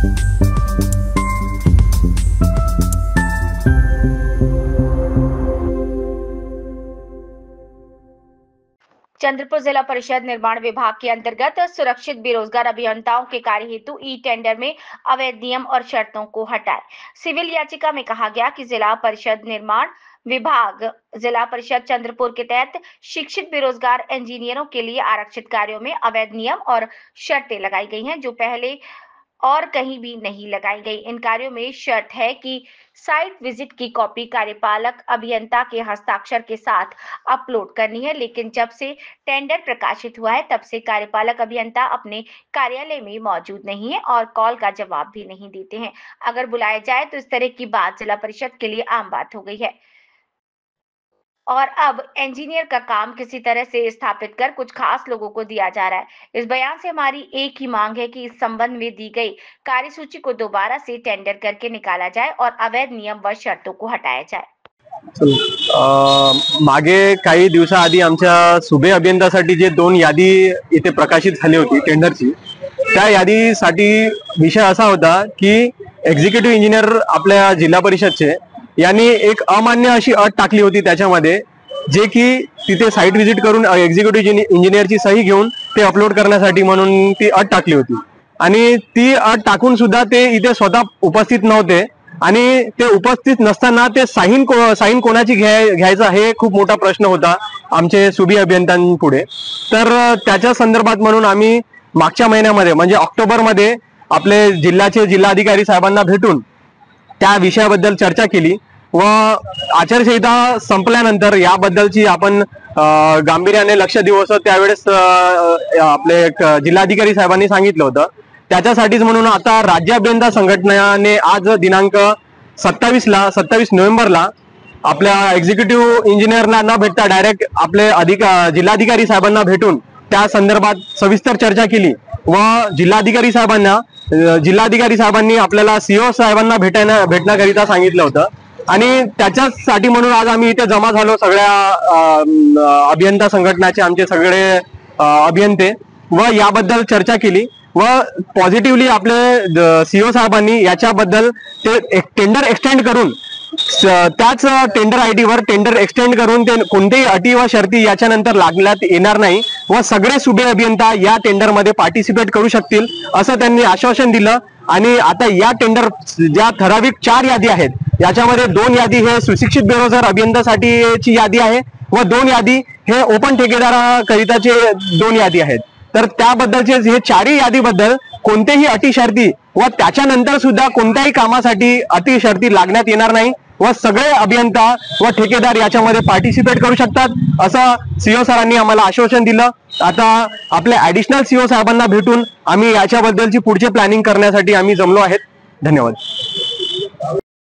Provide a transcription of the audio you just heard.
चंद्रपुर जिला परिषद निर्माण विभाग के अंतर्गत सुरक्षित बेरोजगार अभियंताओं के कार्य हेतु ई टेंडर में अवैध नियम और शर्तों को हटाए। सिविल याचिका में कहा गया कि जिला परिषद निर्माण विभाग जिला परिषद चंद्रपुर के तहत शिक्षित बेरोजगार इंजीनियरों के लिए आरक्षित कार्यों में अवैध नियम और शर्तें लगाई गई हैं जो पहले और कहीं भी नहीं लगाई गई। इन कार्यों में शर्त है कि साइट विजिट की कॉपी कार्यपालक अभियंता के हस्ताक्षर के साथ अपलोड करनी है, लेकिन जब से टेंडर प्रकाशित हुआ है तब से कार्यपालक अभियंता अपने कार्यालय में मौजूद नहीं है और कॉल का जवाब भी नहीं देते हैं। अगर बुलाया जाए तो इस तरह की बात जिला परिषद के लिए आम बात हो गई है और अब इंजीनियर का काम किसी तरह से स्थापित कर कुछ खास लोगों को दिया जा रहा है। इस बयान से हमारी एक ही मांग है कि इस संबंध में दी गई कार्यसूची को दोबारा से टेंडर करके निकाला जाए और अवैध नियम व शर्तों को हटाया जाए। मागे काही दिवसाआधी आमच्या सुबे अभियंतासाठी जे 2 यादी इथे प्रकाशित झाली होती टेंडरची, त्या यादीसाठी विषय असा होता की एक्झिक्युटिव्ह इंजिनियर आपल्या जिल्हा परिषदचे यांनी एक अमान्य अशी अट टाकली होती त्याच्यामध्ये, जे की तिथे साइट व्हिजिट करून एक्झिक्युटिव्ह इंजिनियरची सही घेऊन ते अपलोड करण्यासाठी म्हणून ती अट टाकली होती आणि ती अट टाकून सुद्धा ते इथे स्वतः उपस्थित नव्हते आणि ते उपस्थित नसताना ते साइन कोणाची घ्यायचा हे खूप मोठा प्रश्न होता आमचे सुबी अभियंत्यांपुढे। तर त्याच्या संदर्भात म्हणून आम्ही मागच्या महिन्यामध्ये म्हणजे ऑक्टोबरमध्ये आपले जिल्ह्याचे जिल्हाधिकारी साहेबांना भेटून त्या विषयाबद्दल चर्चा केली व आचारसंहिता संपल्यानंतर याबद्दलची आपण गांभीर्याने लक्ष देऊ असं त्यावेळेस आपले जिल्हाधिकारी साहेबांनी सांगितलं होतं। त्याच्यासाठीच म्हणून आता राज्य अभियंता संघटनेने आज दिनांक 27 नोव्हेंबरला आपल्या एक्झिक्युटिव्ह इंजिनियरला न भेटता डायरेक्ट आपले जिल्हाधिकारी साहेबांना भेटून त्या संदर्भात सविस्तर चर्चा केली व जिल्हाधिकारी साहेबांनी आपल्याला सीओ साहेबांना भेटण्याकरिता सांगितलं होतं आणि त्याच्यासाठी म्हणून आज आम्ही इथे जमा झालो सगळ्या अभियंता संघटनाचे आमचे सगळे अभियंते व याबद्दल चर्चा केली व पॉझिटिव्हली आपले सीओ साहेबांनी याच्याबद्दल ते टेंडर एक्सटेंड करून त्याच टेंडर आयडी वर टेंडर एक्सटेंड करून ते कोणतेही अटी व शर्ती याच्यानंतर लागण्यात येणार नाही व सगळे सुबे अभियंता या टेंडर मध्ये पार्टिसिपेट करू शकतील असं त्यांनी आश्वासन दिलं। आणि आता या टेंडर ज्या ठराविक 4 यादी आहेत याच्यामध्ये 2 यादी हे सुशिक्षित बेरोजगार अभियंतासाठीची यादी आहे व 2 यादी हे ओपन ठेकेदाराकरिताचे 2 यादी आहेत। तर त्याबद्दलचे हे 4ही यादीबद्दल कोणतेही अटी शर्ती व त्याच्यानंतर सुद्धा कोणत्याही कामासाठी अटी शर्ती लागण्यात येणार नाही व सगळे अभियंता व ठेकेदार याच्यामध्ये पार्टिसिपेट करू शकतात असं सीओ सरांनी आम्हाला आश्वासन दिलं। आता आपले ऍडिशनल सीओ साहेबांना भेटून आम्ही याच्याबद्दलची पुढचे प्लॅनिंग करण्यासाठी आम्ही जमलो आहेत। धन्यवाद।